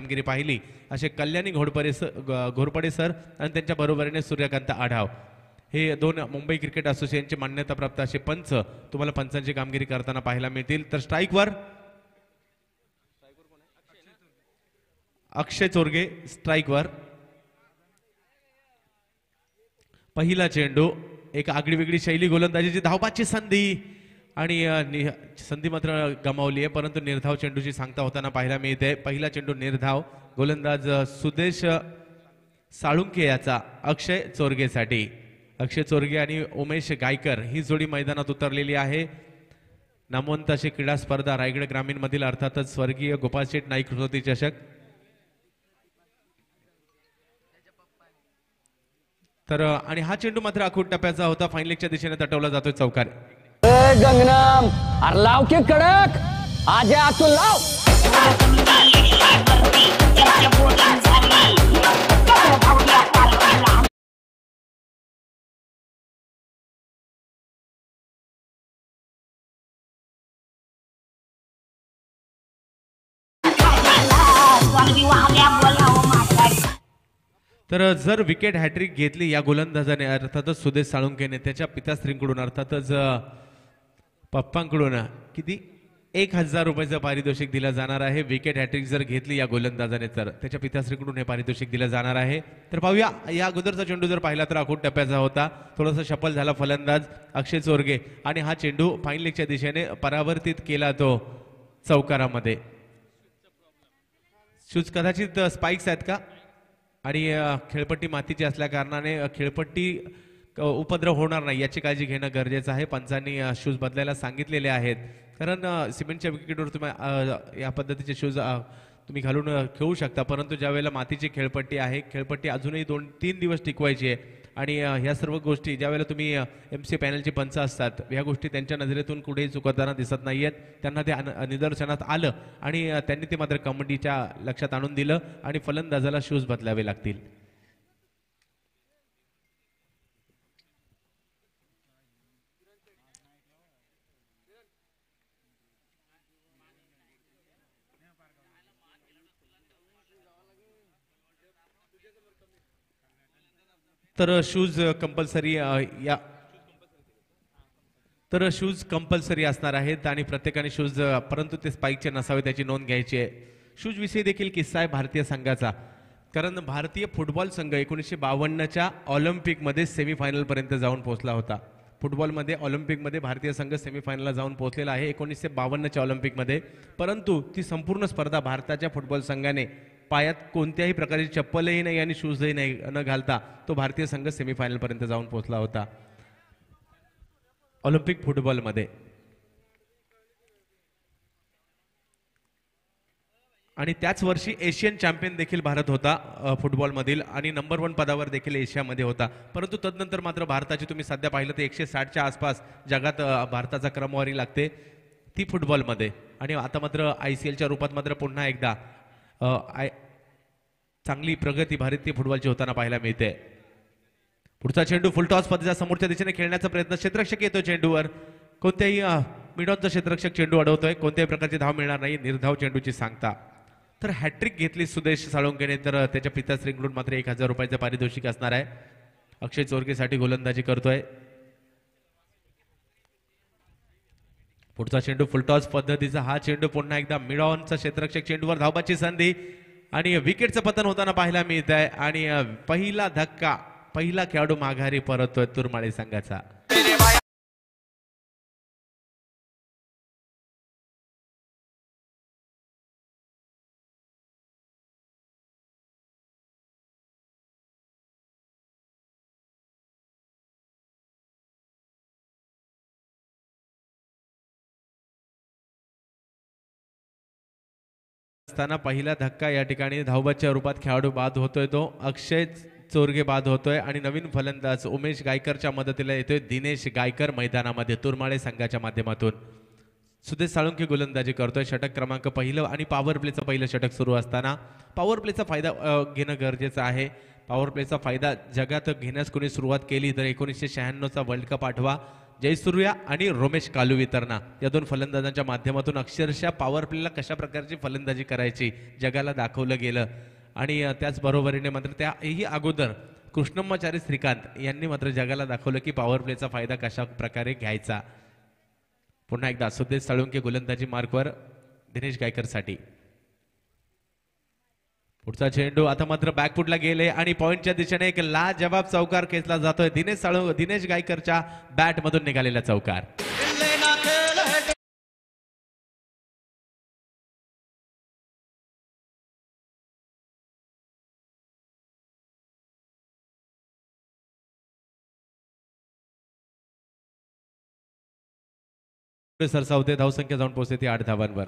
कामगिरी पाहिली असे कल्याणी घोरपडे सर आणि त्यांच्या बरोबरीने सूर्यकांत आढाव हे दोन मुंबई क्रिकेट असोसिएशनचे मान्यताप्राप्त असे पंच तुम्हाला पंचांची कामगिरी करताना पाहायला मिळतील। तर स्ट्राईकवर अक्षय चोरगे, स्ट्राईकवर पहिला चेंडू, एक आगळीवेगळी शैली गोलंदाजीची धावबाची संधी आणि संधी मात्र गमावली आहे, परंतु निर्धाव चेंडूची सांगता होताना पाहायला मिळते। पहिला चेंडू निर्धाव, गोलंदाज सुदेश साळुंखे याचा अक्षय चोरगेसाठी। अक्षय चोरगे आणि उमेश गायकर ही जोडी मैदानात उतरलेली आहे। नामवंत अशी क्रीडा स्पर्धा रायगड ग्रामीण मधील अर्थातच स्वर्गीय गोपाळ शेठ नाईक कृती चषक। तर आणि हा चेंडू मात्र आखूड टप्प्याचा होता, फाईन लेगच्या दिशेने तटवला जातोय चौकार। गंगनाम अरे लाव के कडक आजा तू लाव। तर जर विकेट हॅट्रिक घेतली या गोलंदाजाने अर्थातच सुदेश साळुंखेने त्याच्या पिताश्रींकडून अर्थातच पप्पांकडून किती 1000 रुपयाचं पारितोषिक दिलं जाणार आहे। विकेट हॅट्रिक जर घेतली या गोलंदाजाने तर त्याच्या पिताश्रीकडून हे पारितोषिक दिलं जाणार आहे। तर पाहूया या अगोदरचा चेंडू जर पाहिला तर आखूड टप्प्याचा होता, थोडासा शफल झाला फलंदाज अक्षय चोरगे आणि हा चेंडू फाईन लेगच्या दिशेने परावर्तित केला तो चौकारामध्ये। शूज कदाचित स्पाइक्स आहेत का आणि खेळपट्टी मातीची असल्या कारणाने खेळपट्टी उपद्रव होणार नाही याची काळजी घेणं गरजेचं आहे। पंचांनी शूज बदलायला सांगितलेले आहेत, कारण सिमेंटच्या विकेटवर तुम्ही या पद्धतीचे शूज तुम्ही घालून खेळू शकता, परंतु ज्या वेळेला मातीची खेळपट्टी आहे, खेळपट्टी अजूनही 2-3 दिवस टिकवायची आहे आणि ह्या सर्व गोष्टी ज्या वेळेला तुम्ही MC पॅनलचे पंच असतात ह्या गोष्टी त्यांच्या नजरेतून कुठेही चुकताना दिसत नाहीयेत। त्यांना ते निदर्शनात आलं आणि त्यांनी ते मात्र कमिटीच्या लक्षात आणून दिलं आणि फलंदाजाला शूज बदलावे लागतील। तर शूज कंपल्सरी शूज कंपल्सरी असणार आहेत आणि प्रत्येकाने शूज, परंतु ते स्पाइकचे नसावे त्याची नोंद घ्यायची आहे। शूज विषयी देखील किस्सा आहे भारतीय संघाचा, कारण भारतीय फुटबॉल संघ 1952च्या ऑलिम्पिकमध्ये सेमीफायनल पर्यंत जाऊन पोहोचला होता। फुटबॉलमध्ये ऑलिम्पिकमध्ये भारतीय संघ सेमीफायनलला जाऊन पोहोचलेला आहे 1952च्या ऑलिम्पिकमध्ये, परंतु ती संपूर्ण स्पर्धा भारताच्या फुटबॉल संघाने पायात कोणत्याही प्रकारची चप्पलही नाही आणि शूजही नाही न घालता तो भारतीय संघ सेमीफायनल पर्यंत जाऊन पोहोचला होता ऑलिम्पिक फुटबॉलमध्ये। आणि त्याच वर्षी एशियन चॅम्पियन देखील भारत होता फुटबॉलमधील आणि नंबर 1 पदावर देखील एशियामध्ये होता, परंतु तदनंतर मात्र भारताची तुम्ही सध्या पाहिलं तर 160च्या आसपास जगात भारताचा क्रमवारी लागते ती फुटबॉलमध्ये। आणि आता मात्र ICLच्या रूपात मात्र पुन्हा एकदा चांगली प्रगती भारतीय फुटबॉलची होताना पाहायला मिळते। पुढचा चेंडू फुलटॉस पद्धतीच्या समोरच्या दिशेने खेळण्याचा प्रयत्न, क्षेत्ररक्षक येतो चेंडूवर, कोणत्याही मिडॉनचा क्षेत्ररक्षक चेंडू अडवतोय, कोणत्याही प्रकारची धाव मिळणार नाही, निर्धाव चेंडूची सांगता। तर हॅट्रिक घेतली सुदेश साळुंखेने तर त्याच्या पिताश्रीकडून मात्र 1000 रुपयाचं पारितोषिक असणार आहे। अक्षय चोरगेसाठी गोलंदाजी करतोय। पुढचा चेंडू फुलटॉस पद्धतीचा, हा चेंडू पुन्हा एकदा मिडॉनचा क्षेत्ररक्षक चेंडूवर धावबाची संधी आणि विकेटचं पतन होताना पाहायला मिळत आहे आणि पहिला धक्का, पहिला खेळाडू माघारी परततोय तुरमाळे संघाचा। असताना पहिला धक्का या ठिकाणी धावबाच्या रूपात खेळाडू बाद होतोय तो अक्षय चोरगे बाद होतोय आणि नवीन फलंदाज उमेश गायकरच्या मदतीला येतोय दिनेश गायकर मैदानामध्ये तुरमाळे संघाच्या माध्यमातून। सुदेश साळुंखे गोलंदाजी करतोय, षटक क्रमांक पहिलं आणि पॉवर प्लेचं पहिलं षटक सुरू असताना पॉवर प्लेचा फायदा घेणं गरजेचं आहे। पॉवर प्लेचा फायदा जगात घेण्यास कोणी सुरुवात केली तर 1996चा वर्ल्ड कप आठवा, जयसूर्या आणि रोमेश कालुवितरणा या दोन फलंदाजांच्या माध्यमातून अक्षरशः पॉवर प्लेला कशा प्रकारची फलंदाजी करायची जगाला दाखवलं गेलं आणि त्याचबरोबरीने मात्र त्याही अगोदर कृष्णम्माचारी श्रीकांत यांनी मात्र जगाला दाखवलं की पॉवर प्लेचा फायदा कशा प्रकारे घ्यायचा। पुन्हा एकदा सुदेश साळुंके गोलंदाजी मार्कवर दिनेश गायकरसाठी। पुढचा चेंडू आता मात्र बॅकफुटला गेले आणि पॉइंटच्या दिशेने एक लाजवाब चौकार खेचला जातोय। दिनेश गायकरच्या बॅट मधून निघालेला चौकार। सरसावते धावसंख्या जाऊन पोहोचते ती 8 धावांवर।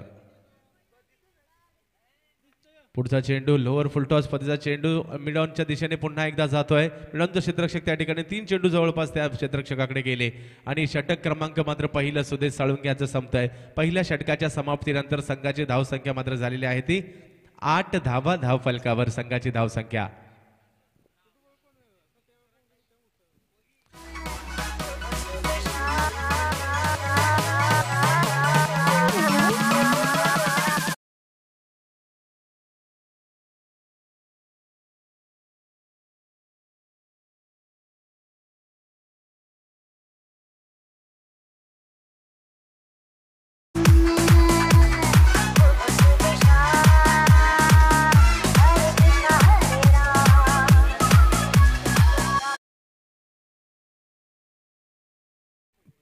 पुढचा चेंडू लोअर फुलटॉस पद्धतीचा चेंडू मिडॉनच्या दिशेने पुन्हा एकदा जातोय। मिडॉनचा क्षेत्ररक्षक त्या ठिकाणी 3 चेंडू जवळपास त्या क्षेत्ररक्षकाकडे गेले आणि षटक क्रमांक मात्र पहिलं सुदेश साळुंके यांचं संपतंय। पहिल्या षटकाच्या समाप्तीनंतर संघाची धावसंख्या मात्र झालेली आहे ती 8 धावा धाव फलकावर संघाची धावसंख्या।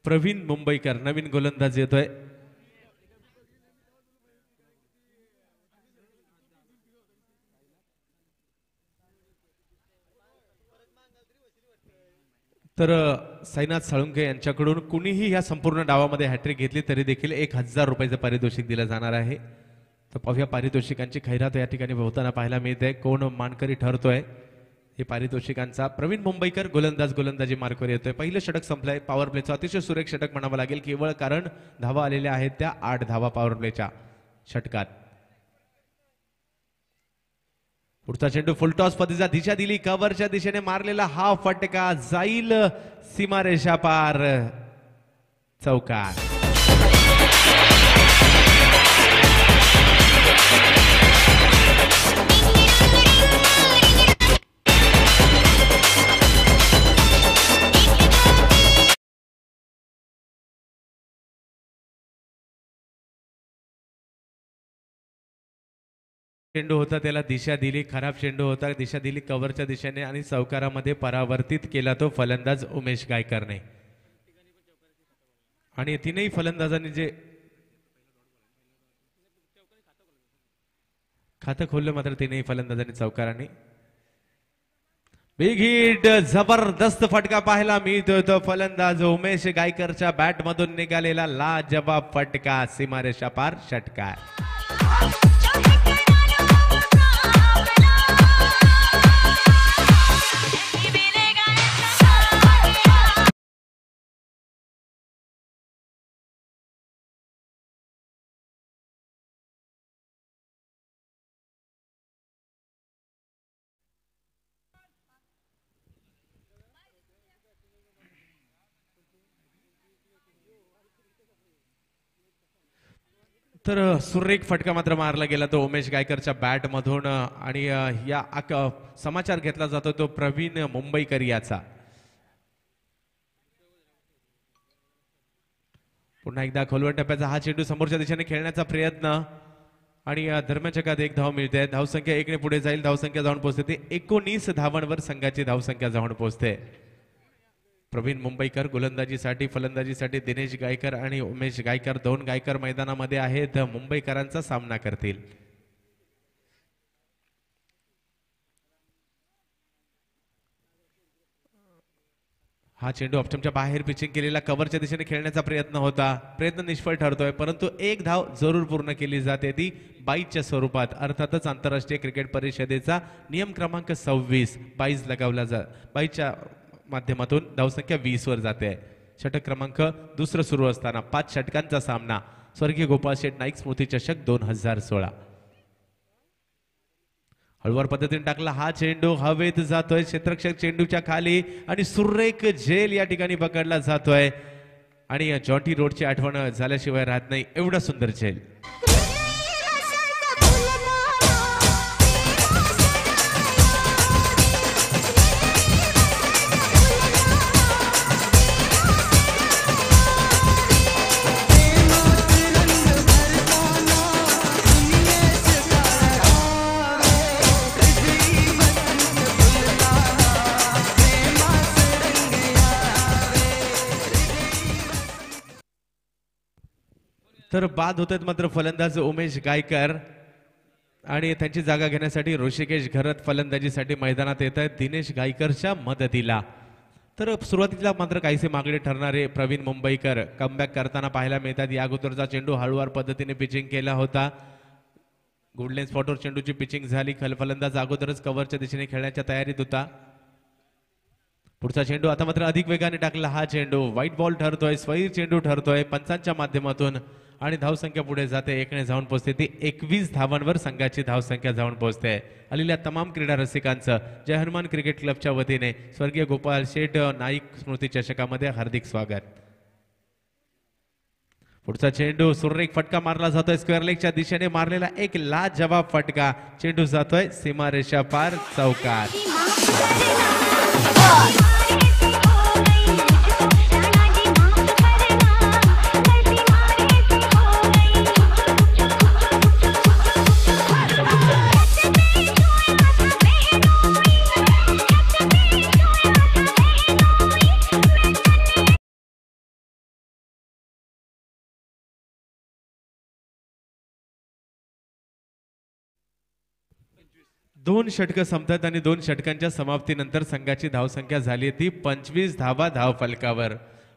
प्रवीण मुंबईकर नवीन गोलंदाज येतोय। तर साईनाथ साळुंके यांच्याकडून कुणीही या संपूर्ण डावामध्ये हॅट्रिक घेतली तरी देखील 1000 रुपयाचं पारितोषिक दिलं जाणार आहे। तर पाहूया पारितोषिकांची खैरात या ठिकाणी होताना पाहायला मिळते। कोण मानकरी ठरतोय हे पारितोषिकांचा। प्रवीण मुंबईकर गोलंदाजी मार्कवर येतोय। पहिलं षटक संपलंय पॉवर प्लेचं अतिशय सुरेख षटक म्हणावं लागेल केवळ कारण धावा आलेल्या आहेत त्या 8 धावा पॉवर प्लेच्या षटकात। पुढचा चेंडू फुलटॉस पद्धतीचा दिशा दिली कव्हरच्या दिशेने मारलेला हा फटका जाईल सीमारेषा पार चौकार। चेंडू होता त्याला दिशा दिली, खराब चेंडू होता, दिशा दिली कव्हरच्या दिशेने आणि चौकारामध्ये परावर्तित केला तो फलंदाज उमेश गायकरने। आणि तीनही फलंदाजांनी जे खातं खोललं मात्र तीनही फलंदाजांनी चौकाराने। बिग हिट जबरदस्त फटका पाहायला मिळतोय तो फलंदाज उमेश गायकरच्या बॅट मधून निघालेला लाजवाब फटका सीमारेषा पार षटकार। तर सुरेख फटका मात्र मारला गेला तो उमेश गायकरच्या बॅट मधून आणि या समाचार घेतला जातो तो प्रवीण मुंबईकर याचा। पुन्हा एकदा खोलवट टप्प्याचा हा चेंडू समोरच्या दिशेने खेळण्याचा प्रयत्न आणि धर्मचक्रात 1 धाव मिळते। धावसंख्या 1 ने पुढे जाईल, धावसंख्या जाऊन पोहोचते 19 धावांवर संघाची धावसंख्या जाऊन पोहोचते। प्रवीण मुंबईकर गोलंदाजीसाठी फलंदाजीसाठी दिनेश गायकर आणि उमेश गायकर 2 गायकर मैदानामध्ये आहेत, मुंबईकरांचा सामना करतील। हा चेंडू ऑप्शनच्या बाहेर पिचिंग केलेला कव्हरच्या दिशेने खेळण्याचा प्रयत्न होता, प्रयत्न निष्फळ ठरतोय परंतु 1 धाव जरूर पूर्ण केली जाते ती बाईच्या स्वरूपात। अर्थातच आंतरराष्ट्रीय क्रिकेट परिषदेचा नियम क्रमांक 26 22 लगावला बाईच्या माध्यमातून धावसंख्या 20 वर जाते। षटक क्रमांक 2 सुरू असताना 5 षटकांचा सामना स्वर्गीय गोपाळ शेठ नाईक स्मृती चषक 2016। हळूवार पद्धतीने टाकला हा चेंडू हवेत जातोय क्षेत्ररक्षक चेंडूच्या खाली आणि सुरेख झेल या ठिकाणी पकडला जातोय। आणि जॉन्टी रोडची आठवण झाल्याशिवाय राहत नाही एवढा सुंदर झेल. तर बाद होत आहेत मात्र फलंदाज उमेश गायकर आणि त्यांची जागा घेण्यासाठी ऋषिकेश घरत फलंदाजीसाठी मैदानात येत आहेत दिनेश गायकरच्या मदतीला. तर सुरुवातीला मात्र काहीसे मागणे ठरणारे प्रवीण मुंबईकर कमबॅक करताना पाहायला मिळतात. या अगोदरचा चेंडू हळूवार पद्धतीने पिचिंग केला होता. गुडलेन स्पॉटवर चेंडूची पिचिंग झाली. फलंदाज अगोदरच कव्हरच्या दिशेने खेळण्याच्या तयारीत होता. पुढचा चेंडू आता मात्र अधिक वेगाने टाकला. हा चेंडू व्हाईट बॉल ठरतोय, स्वैर चेंडू ठरतोय पंचांच्या माध्यमातून आणि धावसंख्या पुढे जाते. 1ने जाऊन पोहोचते ती 21 धावांवर संघाची धावसंख्या जाऊन पोहोचते. आलेल्या तमाम क्रीडा रसिकांचं जय हनुमान क्रिकेट क्लबच्या वतीने स्वर्गीय गोपाल शेठ नाईक स्मृती चषकामध्ये हार्दिक स्वागत. पुढचा चेंडू सुरेख फटका मारला जातोय. स्क्वेअर लेगच्या दिशेने मारलेला एक लाजवाब फटका. चेंडू जातोय सीमारेषा पार चौकार. दोन षटकं संपतात आणि 2 षटकांच्या समाप्तीनंतर संघाची धावसंख्या झाली ती 25 धावा धाव फलकावर.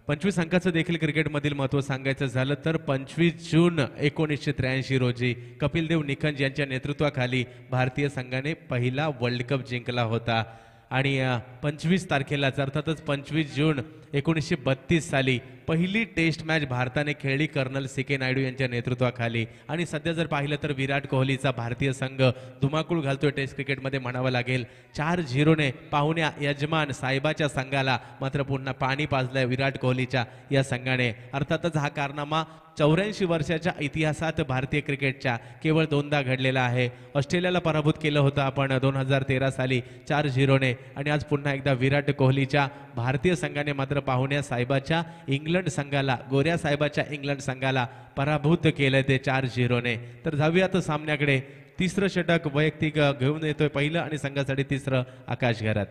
25 अंकाचं देखील क्रिकेटमधील महत्त्व सांगायचं झालं तर 25 जून 1983 रोजी कपिल देव निखंज यांच्या नेतृत्वाखाली भारतीय संघाने पहिला वर्ल्ड कप जिंकला होता. आणि 25 तारखेला अर्थातच 25 जून 1932 साली पहिली टेस्ट मॅच भारताने खेळली कर्नल सी.के. नायडू यांच्या नेतृत्वाखाली. आणि सध्या जर पाहिलं तर विराट कोहलीचा भारतीय संघ धुमाकूळ घालतोय टेस्ट क्रिकेटमध्ये म्हणावं लागेल. 4-0ने पाहुण्या यजमान साहेबाच्या संघाला मात्र पुन्हा पाणी पाजलंय विराट कोहलीच्या या संघाने. अर्थातच हा कारनामा 84 वर्षाच्या इतिहासात भारतीय क्रिकेटच्या केवळ 2दा घडलेला आहे. ऑस्ट्रेलियाला पराभूत केलं होतं आपण 2013 साली 4-0ने आणि आज पुन्हा एकदा विराट कोहलीच्या भारतीय संघाने मात्र पाहुण्या साहेबाच्या इंग्लंड संघाला गोऱ्या साहेबाच्या इंग्लंड संघाला पराभूत केलं ते 4-0ने. तर जाऊयात सामन्याकडे. तिसरं षटक वैयक्तिक घेऊन येतोय पहिलं आणि संघासाठी तिसरं आकाश घरात.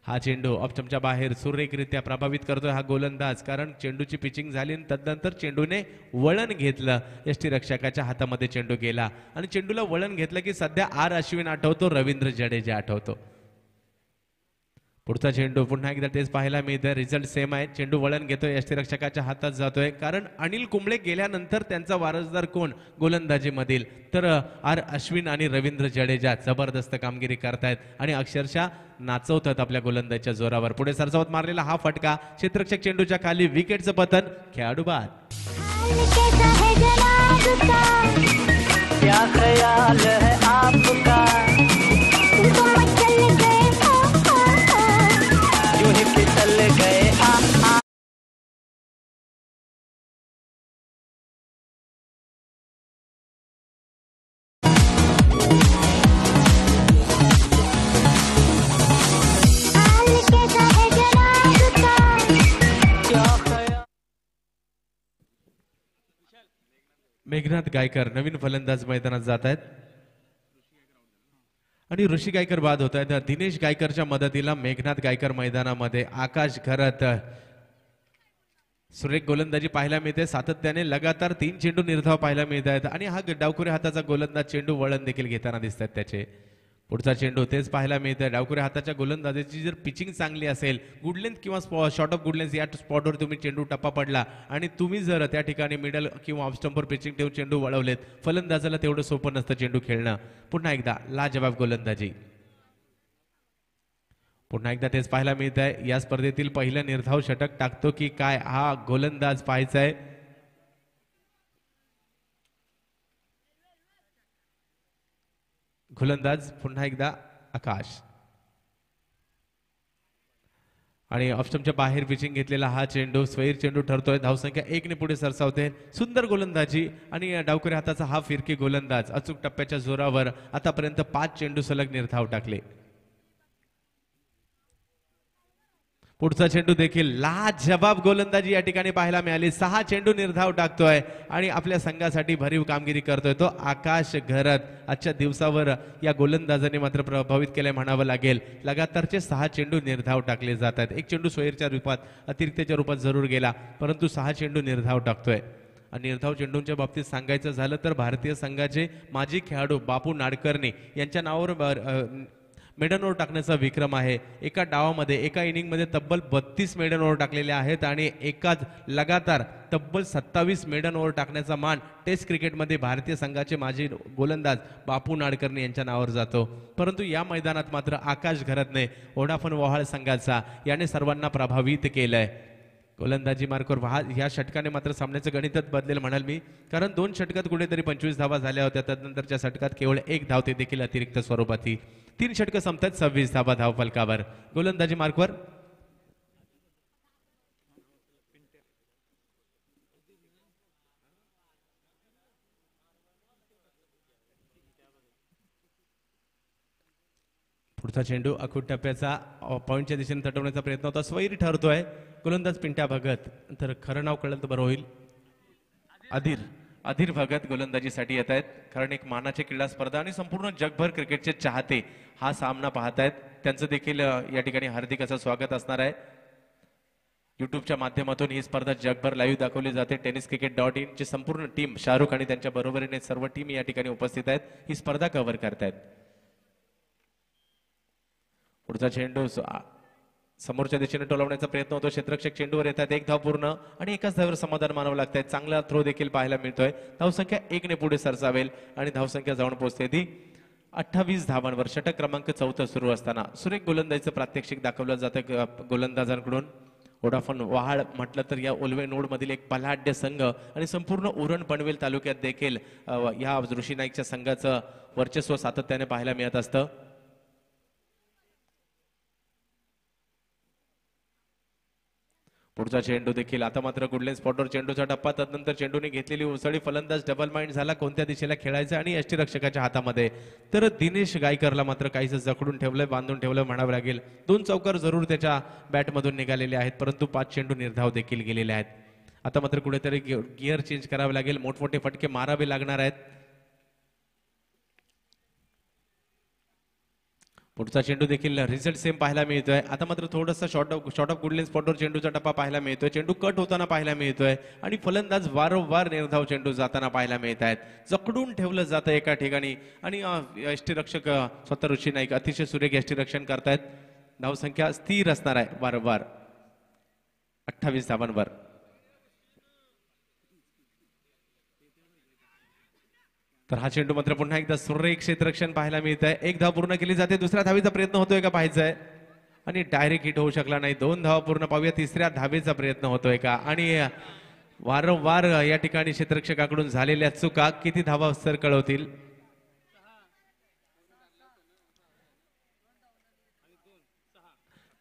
हा चेंडू ऑप्शनच्या बाहेर सुरेखरित्या प्रभावित करतोय हा गोलंदाज, कारण चेंडूची पिचिंग झाली आणि तदनंतर चेंडूने वळण घेतलं. यष्टीरक्षकाच्या हातामध्ये चेंडू गेला आणि चेंडूला वळण घेतलं की सध्या आर अश्विन आठवतो, रवींद्र जडेजा आठवतो. पुढचा चेंडू पुन्हा एकदा तेच पाहायला मिळतं. रिझल्ट सेम आहे. चेंडू वळण घेतोय, यष्टीरक्षकाच्या हातात जातोय, कारण अनिल कुंबळे गेल्यानंतर त्यांचा वारसदार कोण गोलंदाजीमधील तर आर अश्विन आणि रवींद्र जडेजा जबरदस्त कामगिरी करतायत आणि अक्षरशः नाचवतात आपल्या गोलंदाजीच्या जोरावर. पुढे सरसावत मारलेला हा फटका, क्षेत्ररक्षक चेंडूच्या खाली, विकेटचं पतन, खेळाडू बाद. क्या ख्याल है आपका मेघनाथ गायकर नवीन फलंदाज मैदानात जात आहेत आणि ऋषी गायकर बाद होत आहेत. दिनेश गायकरच्या मदतीला मेघनाथ गायकर मैदानामध्ये. आकाश घरत सुरेख गोलंदाजी पाहायला मिळते. सातत्याने लगातार 3 चेंडू निर्धाव पाहायला मिळत आहेत आणि हा डावखुऱ्या हाताचा गोलंदाज चेंडू वळण देखील घेताना दिसतात त्याचे. पुढचा चेंडू तेच पाहायला मिळतं. डावखुऱ्या हाताच्या गोलंदाजीची जर पिचिंग चांगली असेल, गुड लेंथ किंवा शॉर्ट ऑफ गुड लेंथ या स्पॉटवर तुम्ही चेंडू टप्पा पडला आणि तुम्ही जर त्या ठिकाणी मिडल किंवा ऑफ स्टंपवर पिचिंग ठेवून चेंडू वळवलेत, फलंदाजाला तेवढं सोपं नसतं चेंडू खेळणं. पुन्हा एकदा लाजवाब गोलंदाजी. पुन्हा एकदा तेच पाहायला मिळत आहे. या स्पर्धेतील पहिलं निर्धाव षटक टाकतो की काय हा गोलंदाज पाहायचा आहे. गोलंदाज पुन्हा एकदा आकाश आणि ऑफस्टमच्या बाहेर पिचिंग घेतलेला हा चेंडू स्वैर चेंडू ठरतोय. धावसंख्या 1 ने पुढे सरसावते. सुंदर गोलंदाजी आणि डावकरी हाताचा हा फिरकी गोलंदाज अचूक टप्प्याच्या जोरावर आतापर्यंत 5 चेंडू सलग निर्धाव टाकले. पुढचा चेंडू देखील लाजवाब गोलंदाजी या ठिकाणी पाहायला मिळाली. 6 चेंडू निर्धाव टाकतोय आणि आपल्या संघासाठी भरीव कामगिरी करतोय तो आकाश घरत. आजच्या दिवसावर या गोलंदाजाने मात्र प्रभावित केलंय म्हणावं लागेल. लगातारचे 6 चेंडू निर्धाव टाकले जात आहेत. एक चेंडू सोयरच्या रूपात अतिरिक्तच्या रूपात जरूर गेला, परंतु 6 चेंडू निर्धाव टाकतोय. आणि निर्धाव चेंडूंच्या बाबतीत सांगायचं झालं तर भारतीय संघाचे माजी खेळाडू बापू नाडकर्णी यांच्या नावावर मेडन ओव्हर टाकण्याचा विक्रम आहे. एका डावामध्ये एका इनिंगमध्ये तब्बल 32 मेडन ओव्हर टाकलेले आहेत आणि एकाच लगातार तब्बल 27 मेडन ओव्हर टाकण्याचा मान टेस्ट क्रिकेटमध्ये भारतीय संघाचे माजी गोलंदाज बापू नाडकर्णी यांच्या नावावर जातो. परंतु या मैदानात मात्र आकाश घरतने वोडाफोन वहाळ संघाचा याने सर्वांना प्रभावित केलंय. गोलंदाजी मार्कवर ह्या षटकाने मात्र सामन्याचं गणितच बदलेल म्हणाल मी, कारण 2 षटकात कुठेतरी 25 धावा झाल्या होत्या. त्यानंतरच्या षटकात केवळ 1 धाव ते देखील अतिरिक्त स्वरूपात. 3 षटकं संपतात 26 धावा धावफलकावर. गोलंदाजी मार्कवर पुढचा चेंडू अखूट टप्प्याचा पॉइंटच्या दिशेने तटवण्याचा प्रयत्न होता. स्वैरी ठरतोय गोलंदाज पिंट्या भगत. तर खरं नाव कळलं तर बरं होईल. अधीर भगत गोलंदाजीसाठी येत आहेत, कारण एक मानाची क्रीडा स्पर्धा आणि संपूर्ण जगभर क्रिकेटचे चाहते हा सामना पाहत आहेत. त्यांचं देखील या ठिकाणी हार्दिक असं स्वागत असणार आहे. युट्यूबच्या माध्यमातून ही स्पर्धा जगभर लाईव्ह दाखवली जाते. tenniscricket.in ची संपूर्ण टीम, शाहरुख आणि त्यांच्या बरोबरीने सर्व टीम या ठिकाणी उपस्थित आहेत, ही स्पर्धा कव्हर करतायत. पुढचा चेंडू समोरच्या दिशेने टोलवण्याचा प्रयत्न होतो. क्षेत्ररक्षक चेंडूवर येतात. 1 धाव पूर्ण आणि एकाच धावेवर समाधान मानावं लागतंय. चांगला थ्रो देखील पाहायला मिळतोय. धावसंख्या 1 ने पुढे सरसावेल आणि धावसंख्या जाऊन पोहोचते ती 28 धावांवर. षटक क्रमांक 4 सुरू असताना सुरेख गोलंदाजीचं प्रात्यक्षिक दाखवलं जातं गोलंदाजांकडून. वोडाफोन वहाळ म्हटलं तर या ओलवे नोड मधील एक बलाढ्य संघ आणि संपूर्ण उरण पनवेल तालुक्यात देखील या ऋषी नाईकच्या संघाचं वर्चस्व सातत्याने पाहायला मिळत असतं. पुढचा चेंडू देखील आता मात्र गुडलेन स्पॉटवर चेंडूचा टप्पा. तदनंतर चेंडूने घेतलेली उसळी. फलंदाज डबल माइंड झाला कोणत्या दिशेला खेळायचं आणि यष्टीरक्षकाच्या हातामध्ये. तर दिनेश गायकरला मात्र काहीसं जखडून ठेवलंय, बांधून ठेवलं म्हणावं लागेल. 2 चौकार जरूर त्याच्या बॅटमधून निघालेले आहेत, परंतु 5 चेंडू निर्धाव देखील गेलेले आहेत. आता मात्र कुठेतरी गिअर चेंज करावे लागेल. मोठमोठे फटके मारावे लागणार आहेत. पुढचा चेंडू देखील रिझल्ट सेम पाहायला मिळतोय. आता मात्र थोडंसं शॉर्ट ऑफ गुडलेन स्पॉटवर चेंडूचा टप्पा पाहायला मिळतोय. चेंडू कट होताना पाहायला मिळतोय आणि फलंदाज वारंवार निर्धाव चेंडू जाताना पाहायला मिळत आहेत. जकडून ठेवलं जातं एका ठिकाणी आणि यष्टीरक्षक स्वतः ऋषी नाईक अतिशय सुरेख यष्टीरक्षण करतायत. धावसंख्या स्थिर असणार आहे वारंवार 28 धावांवर. तर हा चेंडू मात्र पुन्हा एकदा सुरेख क्षेत्ररक्षण पाहायला मिळत आहे. 1 धाव पूर्ण केली जाते. दुसऱ्या धावेचा प्रयत्न होतोय का पाहायचंय आणि डायरेक्ट हिट होऊ शकला नाही. 2 धावा पूर्ण पाहूया. 3ऱ्या धावेचा प्रयत्न होतोय का आणि वारंवार या ठिकाणी क्षेत्ररक्षकाकडून झालेल्या चुका किती धावा सर कळवतील.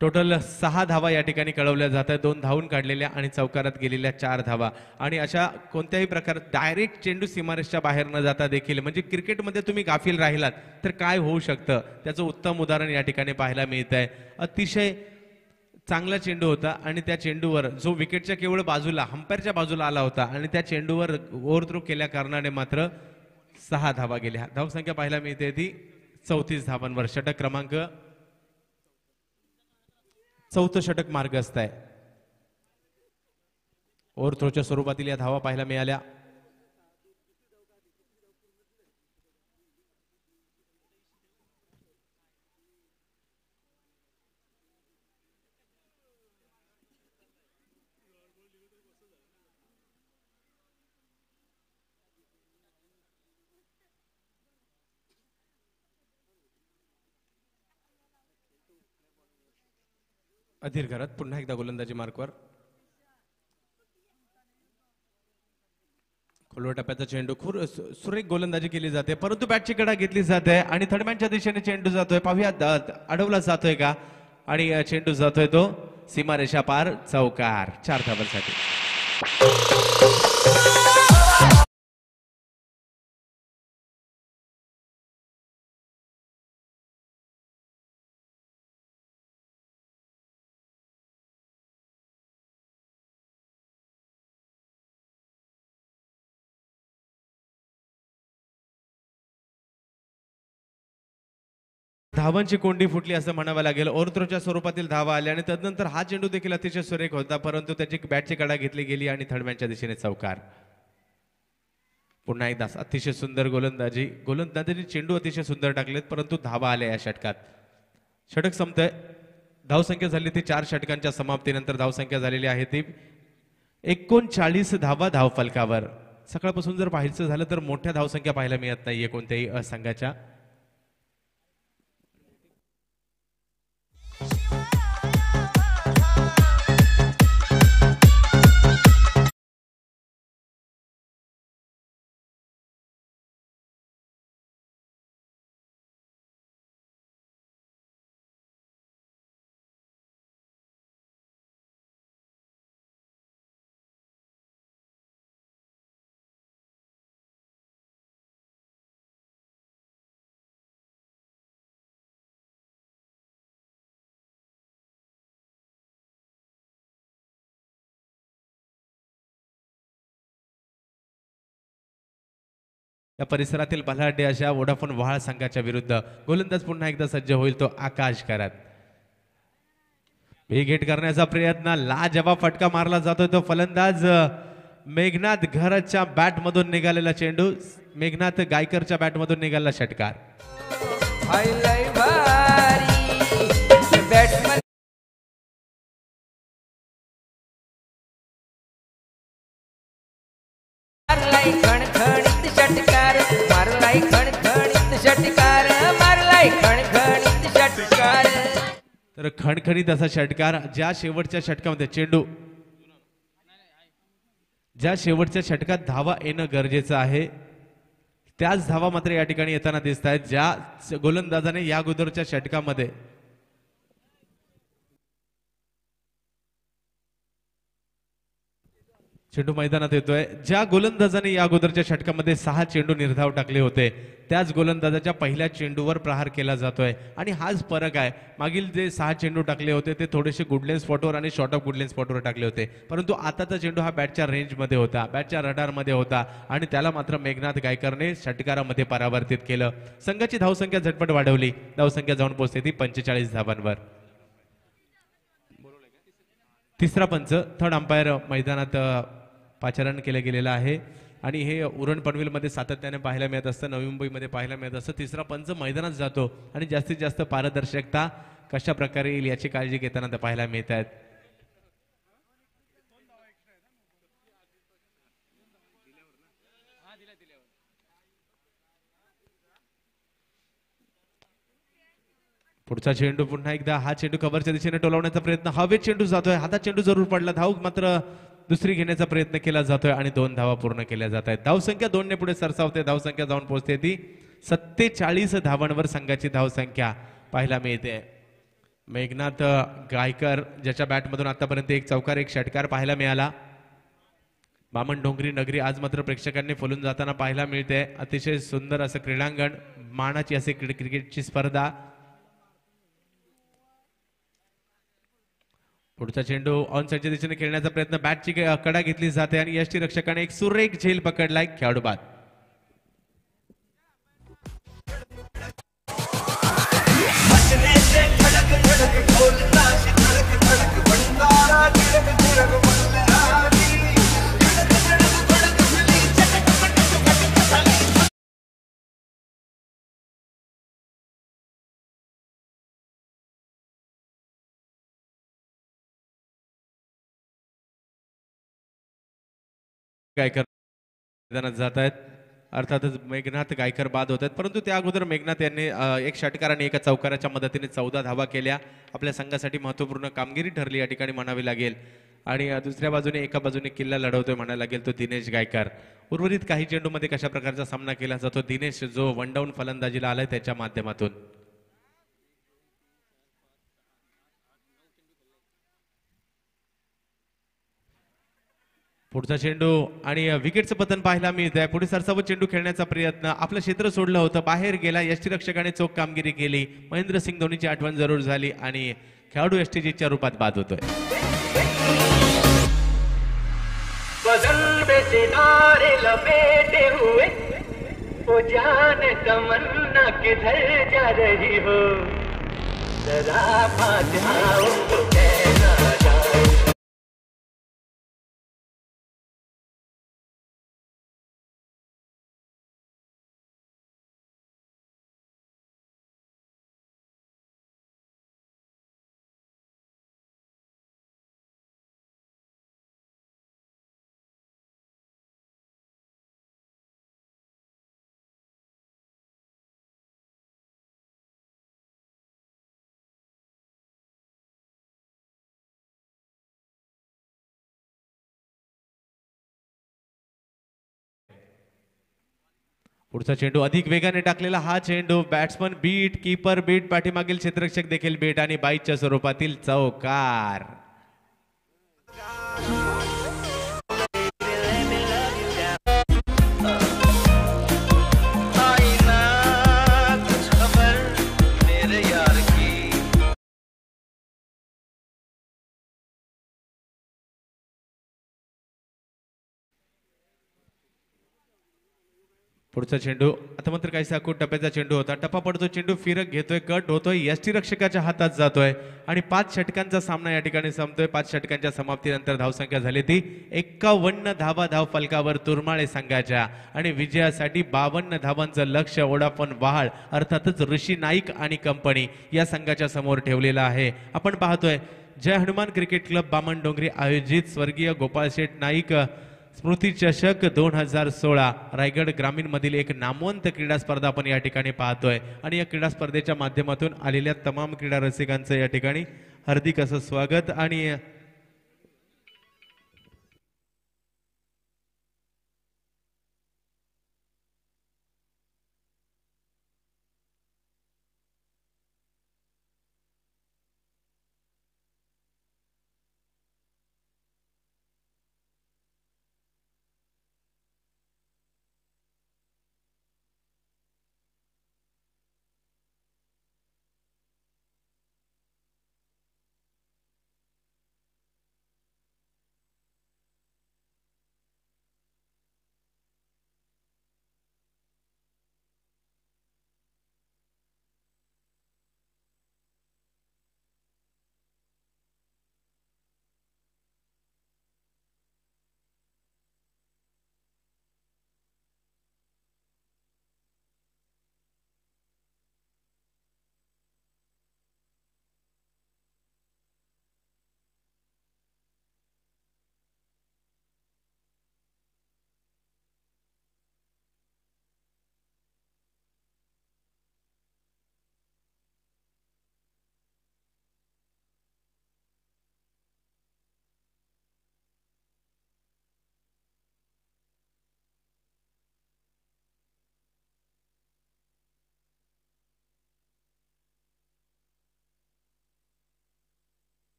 टोटल 6 धावा या ठिकाणी कळवल्या जातात. 2 धावून काढलेल्या आणि चौकारात गेलेल्या 4 धावा. आणि अशा कोणत्याही प्रकारात डायरेक्ट चेंडू सीमारेषच्या बाहेर न जाता देखील म्हणजे क्रिकेटमध्ये तुम्ही गाफील राहिलात तर काय होऊ शकतं त्याचं उत्तम उदाहरण या ठिकाणी पाहायला मिळत आहे. अतिशय चांगला चेंडू होता आणि त्या चेंडूवर जो विकेटच्या केवळ बाजूला अंपायरच्या बाजूला आला होता आणि त्या चेंडूवर ओव्हरथ्रो केल्या कारणाने मात्र 6 धावा गेल्या. धावसंख्या पाहायला मिळते ती 34 धावांवर. षटक क्रमांक 4 षटक मार्गस्थ आहे. ओव्हरथ्रोच्या स्वरूपातील या धावा पाहायला मिळाल्या. अधीर घरात पुन्हा एकदा गोलंदाजी मार्कवर. खोलवर टप्प्याचा चेंडू सुरेख गोलंदाजी केली जाते, परंतु बॅटची कडा घेतली जाते आणि थर्डमॅनच्या दिशेने चेंडू जातोय. पाहूया अडवला जातोय का आणि चेंडू जातोय तो सीमारेषा पार चौकार 4 धावांसाठी. धावांची कोंडी फुटली असं म्हणावं लागेल. ओव्हरथ्रोच्या स्वरूपातील धावा आल्या आणि तदनंतर हा चेंडू देखील अतिशय सुरेख होता, परंतु त्याची बॅटची कडा घेतली गेली आणि थर्डमॅनच्या दिशेने चौकार. पुन्हा एकदा अतिशय सुंदर गोलंदाजीने चेंडू अतिशय सुंदर टाकलेत, परंतु धावा आल्या या षटकात. षटक संपतंय. धावसंख्या झाली ती 4 षटकांच्या समाप्तीनंतर धावसंख्या झालेली आहे ती 39 धावा धावफलकावर. सकाळपासून जर पाहायचं झालं तर मोठ्या धावसंख्या पाहायला मिळत नाहीये कोणत्याही संघाच्या. या परिसरातील बलाढ्य अशा वोडाफोन वहाळ संघाच्या विरुद्ध गोलंदाज पुन्हा एकदा सज्ज होईल तो आकाश करत. विकेट करण्याचा प्रयत्न, लाजवाब फटका मारला जातोय तो फलंदाज मेघनाथ घरच्या बॅट मधून निघालेला चेंडू, मेघनाथ गायकरच्या बॅट मधून निघालेला षटकार. तर खणखणीत असा षटकार. ज्या शेवटच्या षटकात धावा येणं गरजेचं आहे, त्याच धावा मात्र या ठिकाणी येताना दिसत आहेत. ज्या गोलंदाजाने या अगोदरच्या षटकामध्ये चेंडू मैदानात येतोय, ज्या गोलंदाजाने या अगोदरच्या षटकामध्ये 6 चेंडू निर्धाव टाकले होते, त्याच गोलंदाजाच्या पहिल्या चेंडूवर प्रहार केला जातोय. आणि हाच फरक आहे. मागील जे 6 चेंडू टाकले होते ते थोडेसे गुडलेन स्पॉटवर आणि शॉर्ट ऑफ गुडलेन स्पॉटवर टाकले होते, परंतु आताचा चेंडू हा बॅटच्या रेंजमध्ये होता, बॅटच्या रडारमध्ये होता आणि त्याला मात्र मेघनाथ गायकरने षटकारामध्ये परावर्तित केलं. संघाची धावसंख्या झटपट वाढवली. धावसंख्या जाऊन पोहोचते ती 45 धावांवर. तिसरा पंच थर्ड अंपायर मैदानात पाचारण केलं गेलेलं आहे आणि हे उरण पनवेलमध्ये सातत्याने पाहायला मिळत असतं, नवी मुंबईमध्ये पाहायला मिळत असतं. तिसरा पंच मैदानात जातो आणि जास्तीत जास्त पारदर्शकता कशा प्रकारे येईल याची काळजी घेताना ते पाहायला मिळत आहेत. पुढचा चेंडू पुन्हा एकदा हा चेंडू कव्हरच्या दिशेने टोलवण्याचा प्रयत्न, हवेत चेंडू जातोय, हातात चेंडू जरूर पडला, धाव मात्र दुसरी घेण्याचा प्रयत्न केला जातोय आणि 2 धावा पूर्ण केल्या जात आहेत. धावसंख्या 2 ने पुढे सरसावते. धावसंख्या जाऊन पोहोचते ती 47 धावांवर संघाची धावसंख्या पाहायला मिळते. मेघनाथ गायकर ज्याच्या बॅटमधून आतापर्यंत 1 चौकार 1 षटकार पाहायला मिळाला. बामण डोंगरी नगरी आज मात्र प्रेक्षकांनी फुलून जाताना पाहायला मिळते. अतिशय सुंदर असं क्रीडांगण, मानाची असे क्रिकेटची स्पर्धा. पुढचा चेंडू ऑन साइडच्या दिशेने खेळण्याचा प्रयत्न, बॅटची कडा घेतली जाते आणि यष्टी रक्षकाने एक सुरेख झेल पकडलाय. खेळाडू बाद. गायकर मैदानात जात आहेत. अर्थातच मेघनाथ गायकर बाद होत आहेत, परंतु त्या अगोदर मेघनाथ यांनी 1 षटकार आणि 1 चौकाराच्या मदतीने 14 धावा केल्या. आपल्या संघासाठी महत्त्वपूर्ण कामगिरी ठरली या ठिकाणी म्हणावी लागेल. आणि दुसऱ्या बाजूने एका बाजूने किल्ला लढवतोय म्हणायला लागेल तो दिनेश गायकर. उर्वरित काही चेंडूमध्ये कशा प्रकारचा सामना केला जातो, दिनेश जो 1 डाऊन फलंदाजीला आलाय त्याच्या माध्यमातून. पुढचा चेंडू आणि विकेटचं पतन पाहायला मिळतंय. पुढे सरसावत चेंडू खेळण्याचा प्रयत्न, आपलं क्षेत्र सोडलं होतं, बाहेर गेला. यष्टीरक्षकाने चोख कामगिरी केली. महेंद्रसिंग धोनीची आठवण जरूर झाली आणि खेळाडू एसटीजीच्या रूपात बाद होतोय. बदल में सितारे लपेटे हुए वो जाने तमन्ना किधर जा रही हो जरा बात आओ तो कहना जाओ. पुढचा चेंडू अधिक वेगाने टाकलेला हा चेंडू, बॅट्समन बीट, कीपर बीट, पाठीमागील क्षेत्ररक्षक देखील बीट आणि बाईच्या स्वरूपातील चौकार. पुढचा चेंडू आता मात्र काही साकूट टप्प्याचा चेंडू होता. टप्पा पडतो, चेंडू फिरक घेतोय, कट होतोय, यष्टीरक्षकाच्या हातात जातोय आणि 5 षटकांचा सामना या ठिकाणी संपतोय. 5 षटकांच्या समाप्तीनंतर धावसंख्या झाली ती 51 धावा धाव फलकावर तुरमाळे संघाच्या आणि विजयासाठी 52 धावांचं लक्ष वोडाफोन वहाळ अर्थातच ऋषी नाईक आणि कंपनी या संघाच्या समोर ठेवलेलं आहे. आपण पाहतोय जय हनुमान क्रिकेट क्लब बामणडोंगरी आयोजित स्वर्गीय गोपाळ शेठ नाईक स्मृती चषक 2016 रायगड ग्रामीण मधील एक नामवंत क्रीडा स्पर्धा आपण या ठिकाणी पाहतोय आणि या क्रीडा स्पर्धेच्या माध्यमातून आलेल्या तमाम क्रीडा रसिकांचं या ठिकाणी हार्दिक असं स्वागत. आणि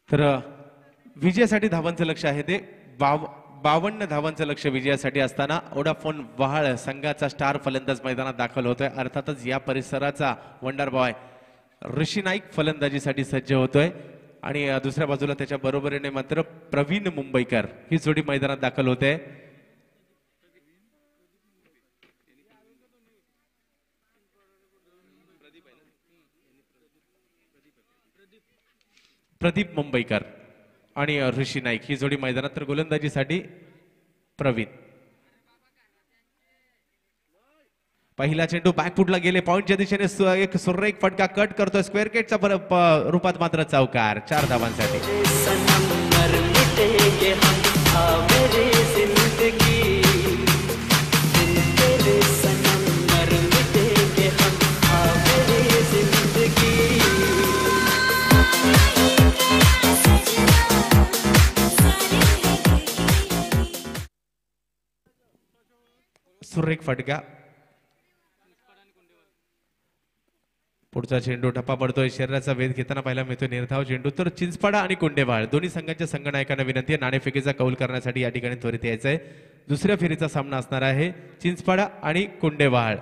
तर विजयासाठी धावांचं लक्ष आहे ते 52 धावांचं लक्ष विजयासाठी असताना वोडाफोन वहाळ संघाचा स्टार फलंदाज मैदानात दाखल होतोय. अर्थातच या परिसराचा वंडर बॉय ऋषी नाईक फलंदाजीसाठी सज्ज होतोय आणि दुसऱ्या बाजूला त्याच्या बरोबरीने मात्र प्रवीण मुंबईकर ही जोडी मैदानात दाखल होते. प्रदीप मुंबईकर आणि ऋषी नाईक ही जोडी मैदानात, तर गोलंदाजीसाठी प्रवीण. पहिला चेंडू बॅकफुटला गेले, पॉइंटच्या दिशेने एक सुरेख फटका कट करतोय स्क्वेअर केटच्या रूपात मात्र चौकार 4 धावांसाठी. सुरेख फटका. पुढचा चेंडू टप्पा पडतोय, शरीराचा वेध घेताना पाहायला मिळतोय निर्धाव चेंडू. तर चिंचपाडा आणि कुंडेवाळ दोन्ही संघांच्या संघनायकांना विनंती आहे नाणेफेकीचा कौल करण्यासाठी या ठिकाणी त्वरित यायचंय. दुसऱ्या फेरीचा सामना असणार आहे चिंचपाडा आणि कुंडेवाळ.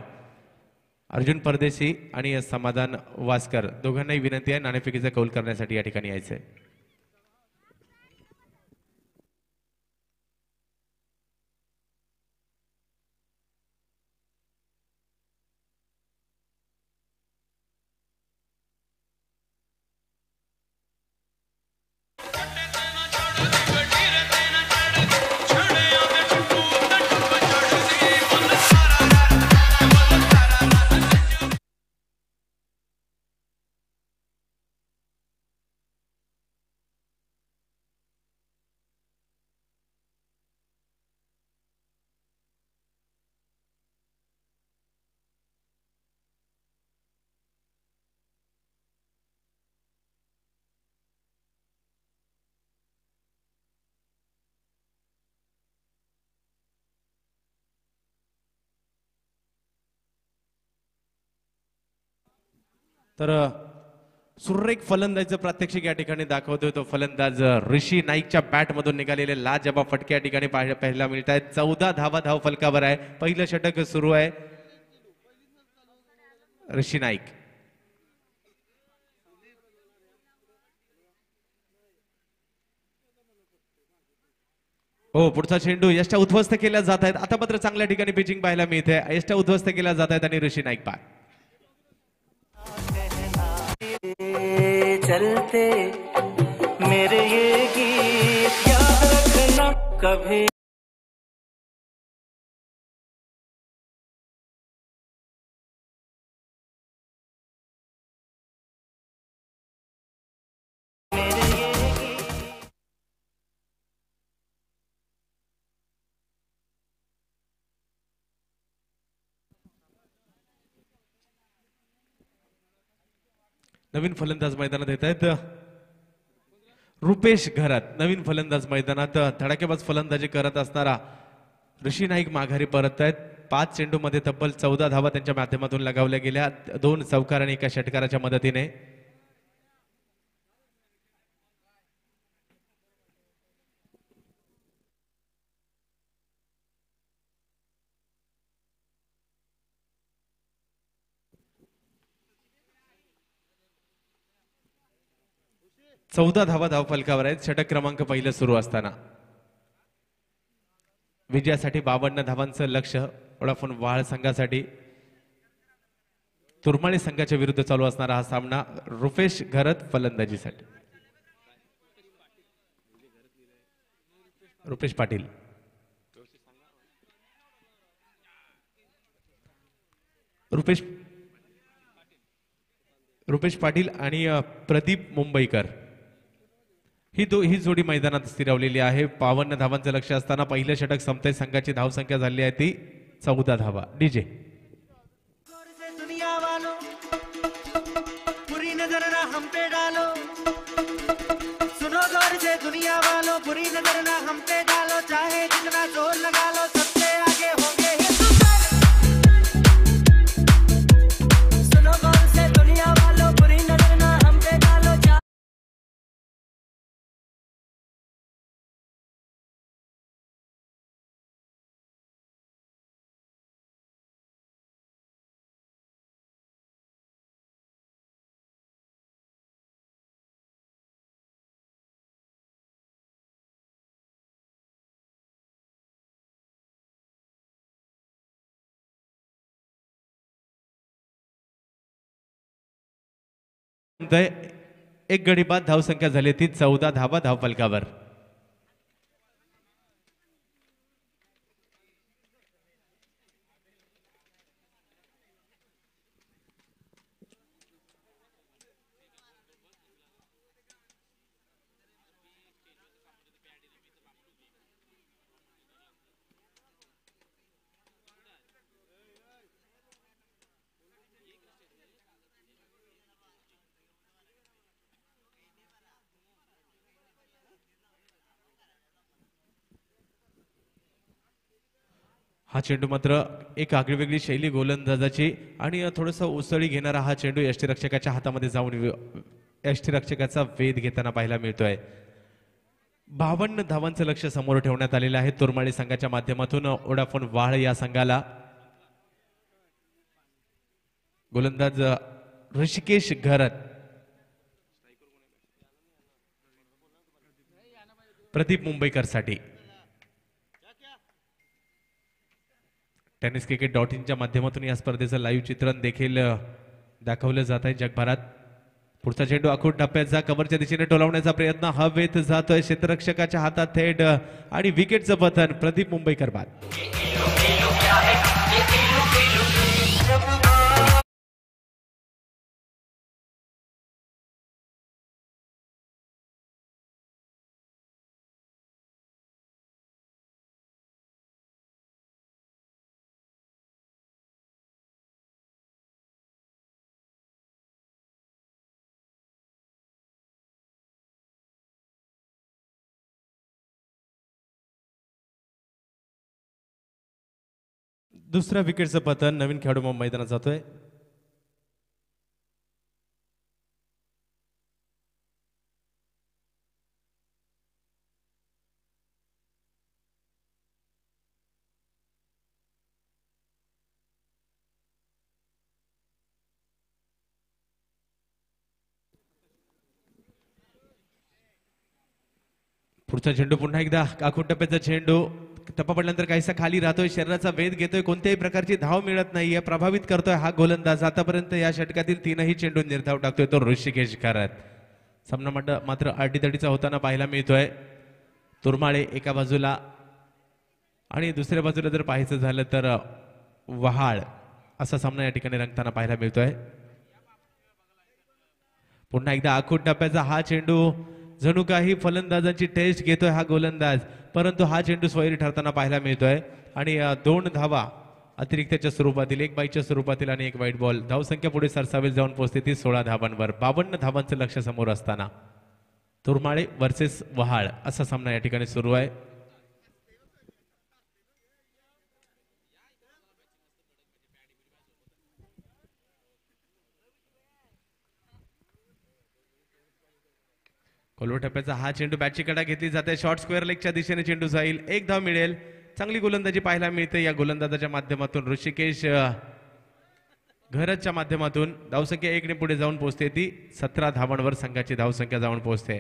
अर्जुन परदेशी आणि समाधान वासकर दोघांनाही विनंती आहे नाणेफेकीचा कौल करण्यासाठी या ठिकाणी यायचंय. तर सुरेख फलंदाजीचं प्रात्यक्षिक या ठिकाणी दाखवतोय तो फलंदाज ऋषी नाईकच्या बॅट मधून निघालेले लाजबाब फटके या ठिकाणी पाहायला मिळत आहेत. 14 धावा धाव फलकावर आहे. पहिलं षटक सुरू आहे. ऋषी नाईक हो, पुढचा चेंडू यष्टा उद्ध्वस्त केल्या जात आहेत. आता मात्र चांगल्या ठिकाणी पिचिंग पाहायला मिळते. यष्टा उद्ध्वस्त केल्या जात आहेत आणि ऋषी नाईक बाद. चलते मेरे ये गीत याद रखना कभी. नवीन फलंदाज मैदानात येत आहेत रुपेश घरात. नवीन फलंदाज मैदानात धडाकेबाज फलंदाजी करत असणारा ऋषी नाईक माघारी परत आहेत. 5 चेंडूमध्ये तब्बल 14 धावा त्यांच्या माध्यमातून लगावल्या गेल्या, 2 चौकार आणि 1 षटकाराच्या मदतीने. चौदा धावा धाव फलकावर आहेत. षटक क्रमांक पहिलं सुरू असताना विजयासाठी 52 धावांचं लक्ष वोडाफोन वाळ संघासाठी. तुरमाळी संघाच्या विरुद्ध चालू असणारा हा सामना रुपेश घरत फलंदाजीसाठी. रुपेश पाटील रुपेश पाटील आणि प्रदीप मुंबईकर ही जोडी मैदानात स्थिरावलेली आहे. 52 धावांचं लक्ष असताना पहिलं षटक संपतंय. संघाची धावसंख्या झाली आहे ती 14 धावा. डीजे दुनिया वालों बुरी नजर ना हम पे डालो, सुनो गौर से दुनिया वालों बुरी नजर ना हम पे डालो, चाहे जितना जोर लगा लो सबसे आगे होंगे एक गडी बाद धावसंख्या झाली ती 14 धावा धावफलकावर. हा चेंडू मात्र एक आगळीवेगळी शैली गोलंदाजाची आणि थोडंसं उसळी घेणारा हा चेंडू यष्टीरक्षकाच्या हातामध्ये जाऊन यष्टीरक्षकाचा वेध घेताना पाहायला मिळतोय. 52 धावांचं लक्ष समोर ठेवण्यात आलेलं आहे तोरमाळी संघाच्या माध्यमातून ओडाफोन वाळ या संघाला. गोलंदाज ऋषिकेश घरत, प्रदीप मुंबईकरसाठी. टेनिस क्रिकेट .in माध्यमातून या स्पर्धेचं लाईव्ह चित्रण देखील दाखवलं जात आहे जगभरात. पुढचा चेंडू आखूड टप्प्याचा कव्हरच्या दिशेने टोलावण्याचा प्रयत्न हवेत जातोय क्षेत्ररक्षकाच्या हातात थेट आणि विकेटचं पतन. प्रदीप मुंबईकर बाद. दुसऱ्या विकेटचं पतन. नवीन खेळाडू मैदानात जातोय. पुढचा चेंडू पुन्हा एकदा आखूड टप्प्याचा चेंडू. टप्पा पडल्यानंतर काहीसा खाली राहतोय, शरीराचा वेध घेतोय, कोणत्याही प्रकारची धाव मिळत नाहीये, प्रभावित करतोय हा गोलंदाज. आतापर्यंत या षटकातील 3ही चेंडू निर्धाव टाकतोय तो ऋषिकेश घरत. सामना मात्र अडीतडीचा होताना पाहायला मिळतोय. तुरमाळे एका बाजूला आणि दुसऱ्या बाजूला जर पाहायचं झालं तर वहाळ असा सामना या ठिकाणी रंगताना पाहायला मिळतोय. पुन्हा एकदा आखूड टप्प्याचा हा चेंडू. जणू काही फलंदाजांची टेस्ट घेतोय हा गोलंदाज, परंतु हा चेंडू स्वैरी ठरताना पाहायला मिळतोय. आणि 2 धावा अतिरिक्तच्या स्वरूपातील, 1 बाईच्या स्वरूपातील आणि 1 वाईट बॉल. धावसंख्या पुढे सरसावेल जाऊन पोहोचते ती 16 धावांवर. 52 धावांचं लक्ष समोर असताना तुरमाळे वर्सेस वहाळ असा सामना या ठिकाणी सुरू आहे. कोलवर टप्प्याचा हा चेंडू बॅटची कडा घेतली जाते. शॉर्ट स्क्वेअर लेगच्या दिशेने चेंडू जाईल. 1 धाव मिळेल. चांगली गोलंदाजी पाहायला मिळते या गोलंदाजाच्या माध्यमातून. ऋषिकेश घरतच्या माध्यमातून धावसंख्या 1 ने पुढे जाऊन पोहोचते ती 17 धावांवर संघाची धावसंख्या जाऊन पोहोचते.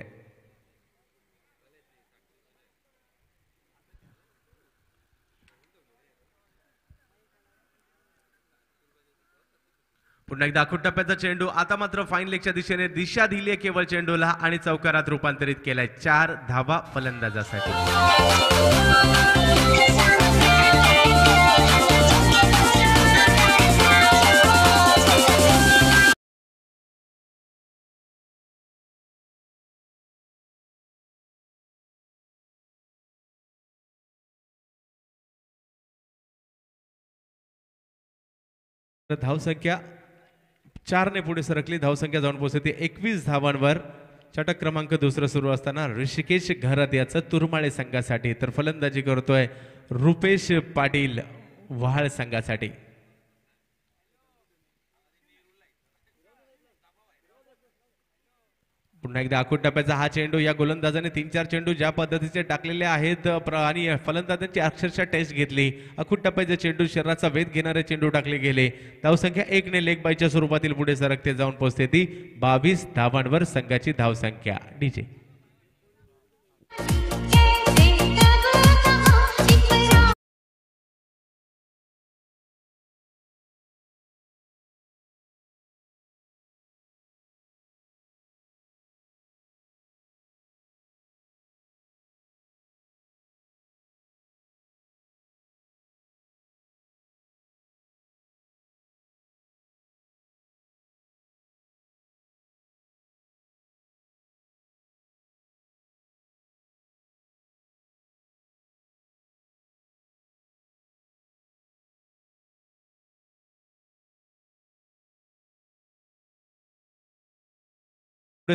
पुन्हा एकदा आखूड टप्प्याचा चेंडू. आता मात्र फाईन लेगच्या दिशेने दिशा दिली केवळ चेंडूला आणि चौकारात रूपांतरित केलाय. 4 धावा फलंदाजासाठी. धावसंख्या 4 ने पुढे सरकली. धावसंख्या जाऊन पोहोचते 21 धावांवर. षटक क्रमांक 2 सुरू असताना ऋषिकेश घरत याचं तुरमाळे संघासाठी, तर फलंदाजी करतोय रुपेश पाटील वहाळ संघासाठी. पुन्हा एकदा आखूड टप्प्याचा हा चेंडू. या गोलंदाजाने 3-4 चेंडू ज्या पद्धतीचे टाकलेले आहेत आणि फलंदाजांची अक्षरशः टेस्ट घेतली. आखूड टप्प्याचे चेंडू, शरीराचा वेध घेणारे चेंडू टाकले गेले. धावसंख्या 1 ने लेग बायच्या स्वरूपातील पुढे सरकते जाऊन पोहोचते ती 22 धावांवर संघाची धावसंख्या. डीजे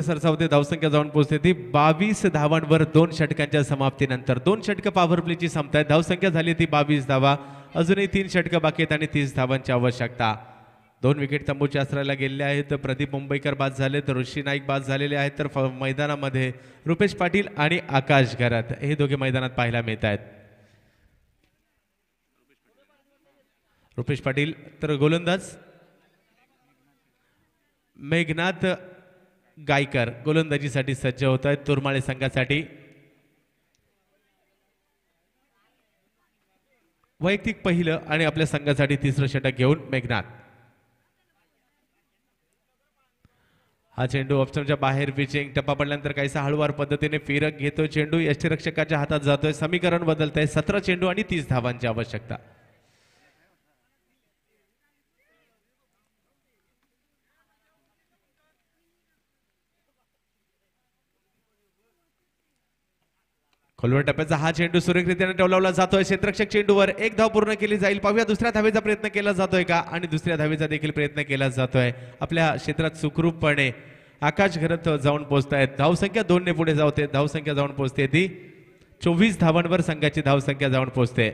सरसावते धावसंख्या जाऊन पोहोचते ती 22 धावांवर 2 षटकांच्या समाप्तीनंतर 2 षटक पॉवर प्लेची संपत आहेत. धावसंख्या झाली ती 22 धावा. अजूनही 3 षटक बाकी आहेत आणि 30 धावांची आवश्यकता. 2 विकेट तंबूच्या आसराला गेलेले आहेत. प्रदीप मुंबईकर बाद झाले तर ऋषी नाईक बाद झालेले आहेत. तर मैदानामध्ये रुपेश पाटील आणि आकाश घरात हे दोघे मैदानात पाहायला मिळत आहेत. रुपेश पाटील तर गोलंदाज मेघनाथ गायकर गोलंदाजीसाठी सज्ज होत आहेत तुरमाळे संघासाठी. वैयक्तिक पहिलं आणि आपल्या संघासाठी तिसरं षटक घेऊन मेघनाथ. हा चेंडू ऑप्शनच्या बाहेर पिचिंग टप्पा पडल्यानंतर काहीसा हळूवार पद्धतीने फिरक घेतोय चेंडू. यष्टीरक्षकाच्या हातात जातोय. समीकरण बदलत आहे. 17 चेंडू आणि 30 धावांची आवश्यकता. खोलवर टप्प्याचा हा चेंडू सुरेखरित्याने टोलावला जातोय. क्षेत्ररक्षक चेंडूवर एक धाव पूर्ण केली जाईल. पाहूया दुसऱ्या धावेचा प्रयत्न केला जातोय का आणि दुसऱ्या धावेचा देखील प्रयत्न केला जातोय. आपल्या क्षेत्रात सुखरूपपणे आकाश घरत जाऊन पोहोचतायत. धावसंख्या 2 ने पुढे जावते. धावसंख्या जाऊन पोहोचते ती 24 धावांवर संघाची धावसंख्या जाऊन पोहोचते.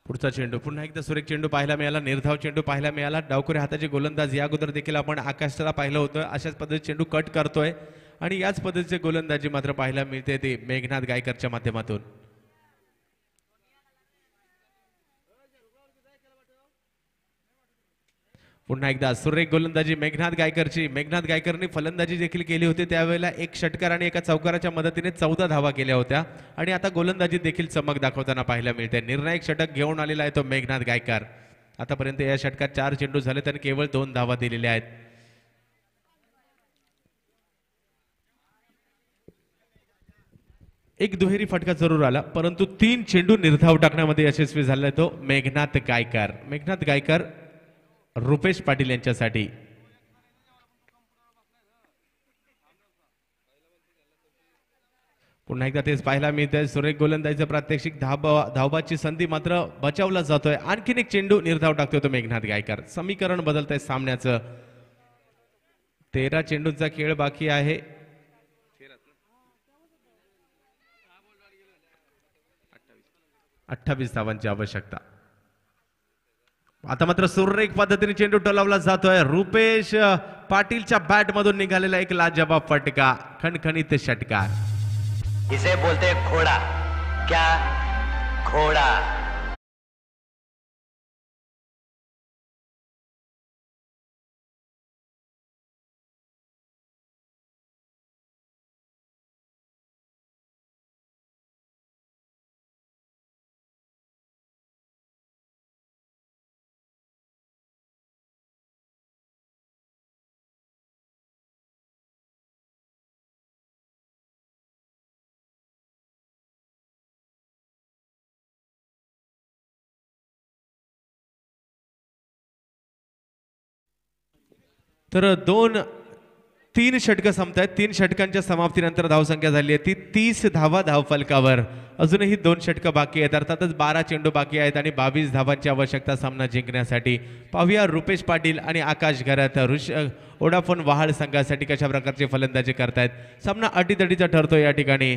पुढचा चेंडू पुन्हा एकदा सुरेख चेंडू पाहायला मिळाला. निर्धाव चेंडू पाहायला मिळाला. डावखुरे हाताचे गोलंदाज या अगोदर देखील आपण आकाशला पाहिलं होतं. अशाच पद्धतीने चेंडू कट करतोय आणि याच पद्धतीचे गोलंदाजी मात्र पाहायला मिळते ती मेघनाथ गायकरच्या माध्यमातून. पुन्हा एकदा सुरेख गोलंदाजी मेघनाथ गायकरची. मेघनाथ गायकरने फलंदाजी देखील केली होती. त्यावेळेला एक षटकार आणि एका चौकाराच्या मदतीने 14 धावा केल्या होत्या आणि आता गोलंदाजी देखील चमक दाखवताना पाहायला मिळते. निर्णायक षटक घेऊन आलेला आहे तो मेघनाथ गायकर. आतापर्यंत या षटकात 4 चेंडू झाले आणि केवळ 2 धावा दिलेल्या आहेत. एक दुहेरी फटका जरूर आला परंतु 3 चेंडू निर्धाव टाकण्यामध्ये यशस्वी झाला तो मेघनाथ गायकर. मेघनाथ गायकर रुपेश पाटील यांच्यासाठी. पुन्हा एकदा तेच पाहायला मिळतंय. सुरेख गोलंदाजीचं प्रात्यक्षिक. धावबाची संधी मात्र बचावला जातोय. आणखीन एक चेंडू निर्धाव टाकतोय तो मेघनाथ गायकर. समीकरण बदलत आहे सामन्याचं. 13 चेंडूंचा खेळ बाकी आहे. 28 धावांची आवश्यकता. आता मात्र सुरेख पद्धतीने चेंडू टोलावला जातोय. रुपेश पाटीलच्या बॅट मधून निघालेला एक लाजवाब फटका. खणखणीत षटकार. इसे बोलते घोड़ा. क्या घोड़ा. तर 2-3 षटकं संपतायत. 3 षटकांच्या समाप्तीनंतर धावसंख्या झाली आहे ती 30 धावा धावफलकावर. अजूनही 2 षटकं बाकी आहेत. अर्थातच 12 चेंडू बाकी आहेत आणि 22 धावांची आवश्यकता सामना जिंकण्यासाठी. पाहूया रुपेश पाटील आणि आकाश घरात ओडाफोन वहाळ संघासाठी कशा प्रकारचे फलंदाजी करतायत. सामना अटीतटीचा ठरतो या ठिकाणी.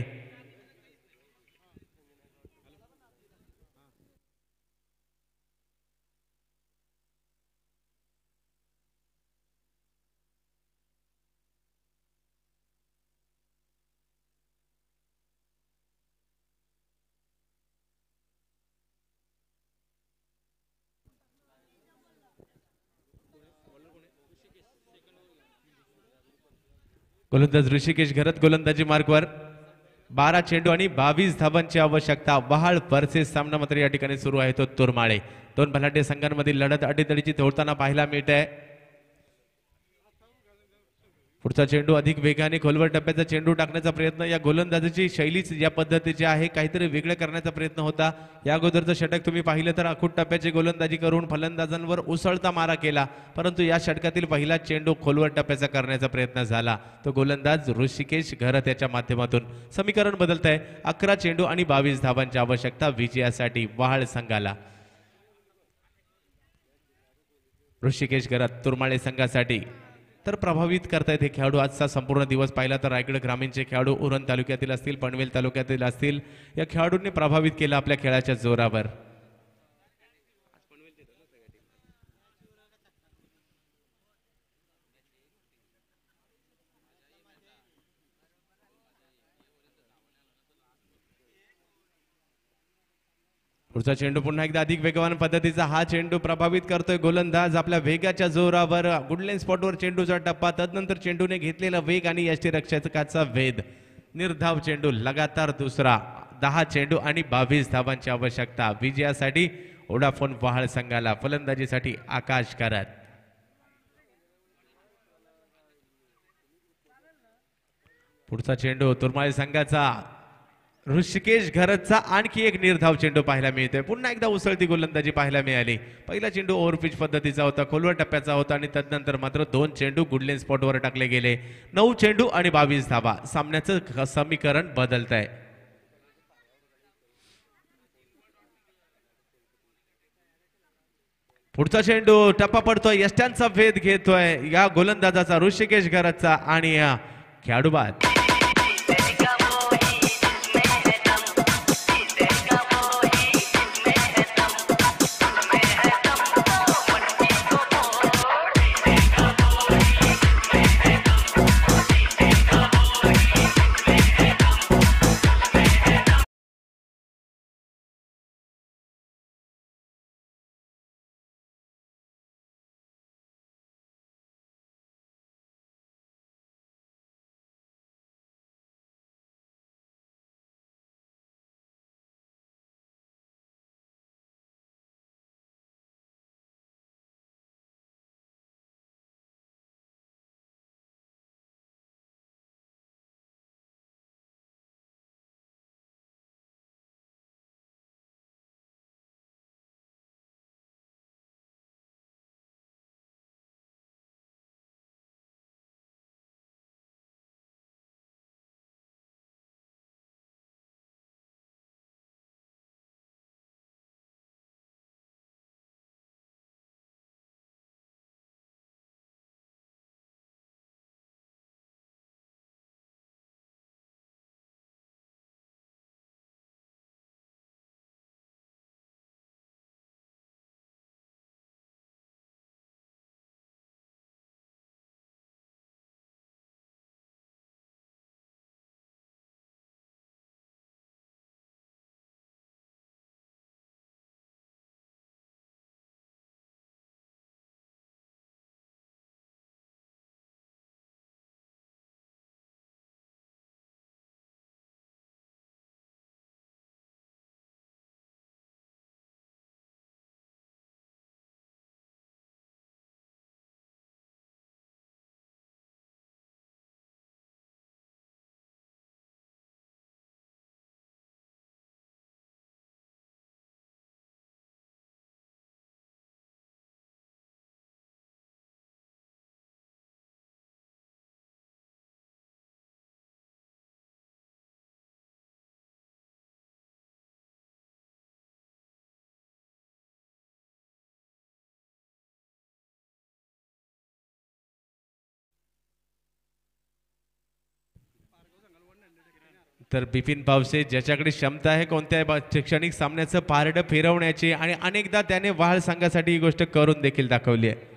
गोलंदाज ऋषिकेश घरत गोलंदाजी मार्कवर. 12 चेंडू आणि 22 धावांची आवश्यकता. वहाळ वर्सेस सामना मात्र या ठिकाणी सुरू आहे तो तुरमाळे. 2 बलाढ्य संघांमधील लढत अटीतडीची होताना पाहायला मिळते. पुढचा चेंडू अधिक वेगाने खोलवर टप्प्याचा चेंडू टाकण्याचा प्रयत्न, या गोलंदाजीची शैलीच या पद्धतीची आहे, काहीतरी वेगळं करण्याचा प्रयत्न होता. या अगोदरचं षटक तुम्ही पाहिलं तर आखूट टप्प्याची गोलंदाजी करून फलंदाजांवर उसळता मारा केला, परंतु या षटकातील पहिला चेंडू खोलवर टप्प्याचा करण्याचा प्रयत्न झाला. तो गोलंदाज ऋषिकेश घरत याच्या माध्यमातून. समीकरण बदलत आहे. 11 चेंडू आणि 22 धावांची आवश्यकता विजयासाठी वहाळ संघाला. ऋषिकेश घरत तुरमाळे संघासाठी. तर प्रभावित करतायत हे खेळाडू. आजचा संपूर्ण दिवस पाहिला तर रायगड ग्रामीणचे खेळाडू उरण तालुक्यातील असतील, पनवेल तालुक्यातील असतील, या खेळाडूंनी प्रभावित केलं आपल्या खेळाच्या जोरावर. पुढचा चेंडू पुन्हा एकदा अधिक वेगवान पद्धतीचा हा चेंडू प्रभावित करतोय गोलंदाज आपल्या वेगाच्या जोरावर. गुडलेन स्पॉटवर चेंडूचा टप्पा, तदनंतर चेंडूने घेतलेला वेग आणि यष्टीरक्षकाचा वेध. निर्धाव चेंडू लगातार दुसरा. 10 चेंडू आणि 22 धावांची आवश्यकता विजयासाठी वोडाफोन वहाळ संघाला. फलंदाजीसाठी आकाश करत. पुढचा चेंडू तुरमाळे संघाचा ऋषिकेश घरतचा आणखी एक निर्धाव चेंडू पाहायला मिळतोय. पुन्हा एकदा उसळती गोलंदाजी पाहायला मिळाली. पहिला चेंडू ओव्हरपिच पद्धतीचा होता, खोलवर टप्प्याचा होता आणि तदनंतर मात्र 2 चेंडू गुडलेन स्पॉटवर टाकले गेले. 9 चेंडू आणि 22 धावा. सामन्याचं समीकरण बदलत आहे. पुढचा चेंडू टप्पा पडतोय, यष्ट्यांचा भेद घेतोय या गोलंदाजाचा ऋषिकेश घरतचा आणि खेळाडू बाद. तर बिपिन पावसे ज्याच्याकडे क्षमता आहे कोणत्याही क्षणिक सामन्याचं पारडं फिरवण्याची आणि अनेकदा त्याने वहाळ संघासाठी ही गोष्ट करून देखील दाखवली आहे.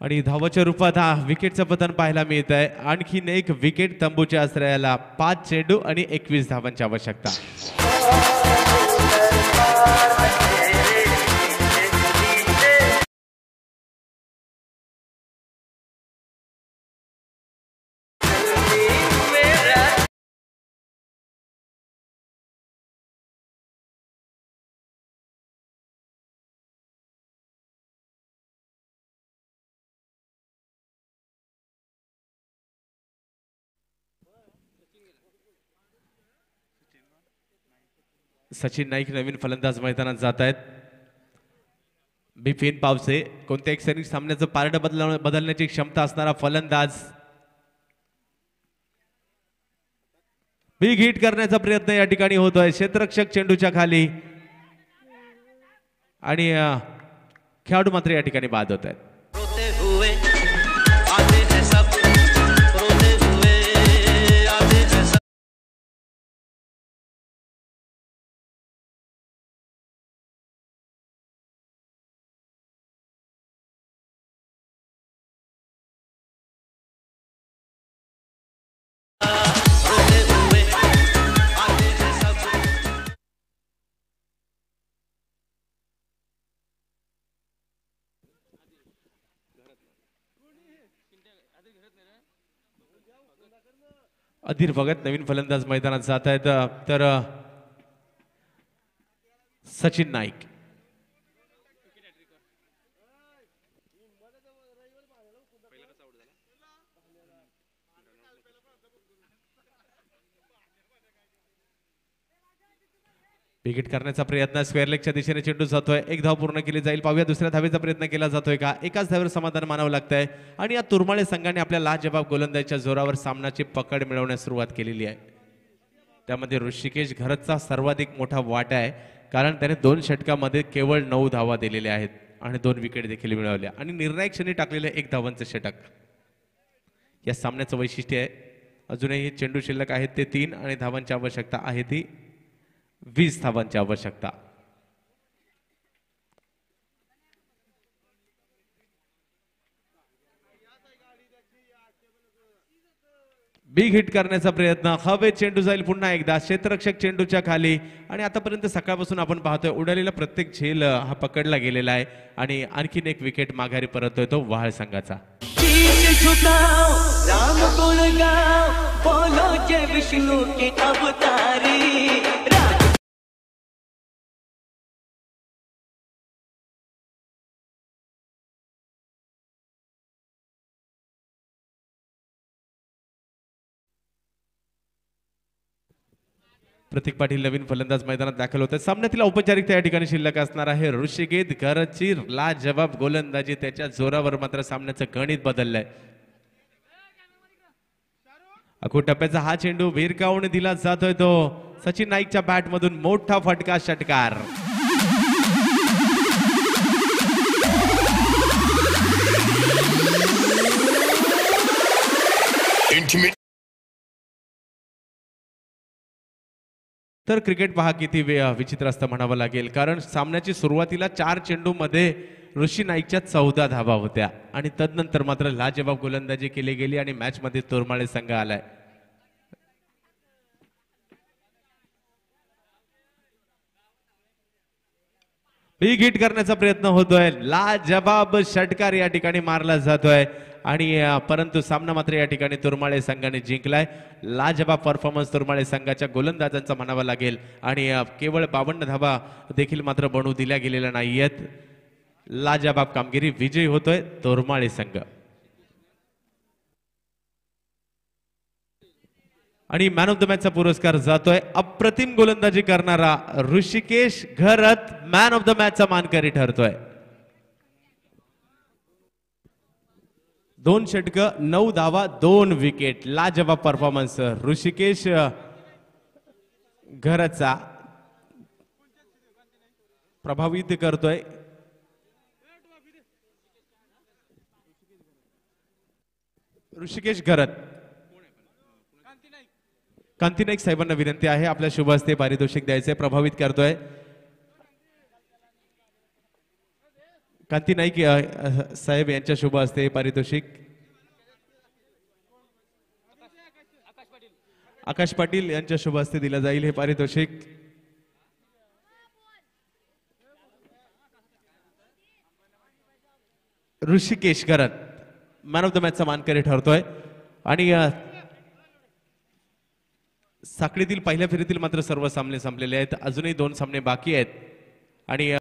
आणि धावाच्या रूपात हा विकेटचं पतन पाहायला मिळत आहे. आणखीन एक विकेट तंबूच्या आश्रयाला. 5 चेंडू आणि 21 धावांची आवश्यकता. सचिन नाईक नवीन फलंदाज मैदानात जात आहेत. बिपिन पावसे कोणत्या सैनिक सामन्याचं पारड बदलण्याची क्षमता असणारा फलंदाज. बिग हिट करण्याचा प्रयत्न या ठिकाणी होतोय. क्षेत्ररक्षक चेंडूच्या खाली आणि खेळाडू मात्र या ठिकाणी बाद होत आहेत. अधीर भगत नवीन फलंदाज मैदानात जात आहेत. तर सचिन नाईक विकेट करण्याचा प्रयत्न. स्क्वेअर लेगच्या दिशेने चेंडू जातोय. एक धाव पूर्ण केली जाईल. पाहूया दुसऱ्या धावेचा प्रयत्न केला जातोय का. एकाच धावेवर समाधान मानावं लागतंय. आणि या तुरमाळे संघाने आपल्या लाजवाब गोलंदाजीच्या जोरावर सामनाची पकड मिळवण्यास सुरुवात केलेली आहे. त्यामध्ये ऋषिकेश घरतचा सर्वाधिक मोठा वाटा आहे, कारण त्याने 2 षटकामध्ये केवळ 9 धावा दिलेल्या आहेत आणि 2 विकेट देखील मिळवल्या आणि निर्णायक क्षणी टाकलेले 1 धावांचं षटक या सामन्याचं वैशिष्ट्य आहे. अजूनही चेंडू शिल्लक आहेत ते 3 आणि धावांची आवश्यकता आहे ती 20 धावांची आवश्यकता. बिग हिट करण्याचा प्रयत्न. हवेत चेंडू जाईल पुन्हा एकदा. क्षेत्ररक्षक चेंडूच्या खाली आणि आतापर्यंत सकाळपासून आपण पाहतोय उडालेला प्रत्येक झेल हा पकडला गेलेला आहे आणि आणखीन एक विकेट माघारी परततोय तो वहाळ संघाचा. प्रतीक पाटील नवीन फलंदाज मैदानात दाखल होत. सामन्यातील औपचारिकता या ठिकाणी शिल्लक असणार आहे. ऋषिकेश घरतची लाजवाब गोलंदाजी त्याच्या जोरावर मात्र सामन्याचं गणित बदललंय. अखो टप्प्याचा हा चेंडू भिरकावून दिला जातोय तो सचिन नाईकच्या बॅट मधून. मोठा फटका षटकार. तर क्रिकेट पहा किती विचित्र असतं म्हणावं लागेल, कारण सामन्याची सुरुवातीला 4 चेंडू मध्ये ऋषी नाईकच्या 14 धावा होत्या आणि तदनंतर मात्र लाजवाब गोलंदाजी केली गेली आणि मॅच मध्ये तोरमाळे संघ आलाय. बिग हिट करण्याचा प्रयत्न होतोय. लाजवाब षटकार या ठिकाणी मारला जातोय आणि परंतु सामना मात्र या ठिकाणी तुरमाळे संघाने जिंकलाय. लाजवाब परफॉर्मन्स तुरमाळे संघाच्या गोलंदाजांचा म्हणावा लागेल आणि केवळ 52 धावा देखील मात्र बनवू दिल्या गेलेल्या नाहीयेत. लाजवाब कामगिरी. विजयी होतोय तुरमाळे संघ. आणि मॅन ऑफ द मॅचचा पुरस्कार जातोय अप्रतिम गोलंदाजी करणारा ऋषिकेश घरत. मॅन ऑफ द मॅचचा मानकरी ठरतोय. 2 षटक 9 धावा 2 विकेट. लाजवाब परफॉर्मन्स ऋषिकेश घरतचा प्रभावित करतोय. ऋषिकेश घरत. कांती नाईक साहेबांना विनंती आहे आपल्या शुभ हस्ते पारितोषिक द्यायचे. प्रभावित करतोय कांती नाईक साहेब यांच्या शुभ हस्ते पारितोषिक. आकाश पाटील यांच्या शुभ हस्ते दिलं जाईल हे पारितोषिक. ऋषिकेश करत मॅन ऑफ द मॅचचा मानकरी ठरतोय. आणि साखळीतील पहिल्या फेरीतील मात्र सर्व सामने संपलेले आहेत. अजूनही 2 सामने बाकी आहेत आणि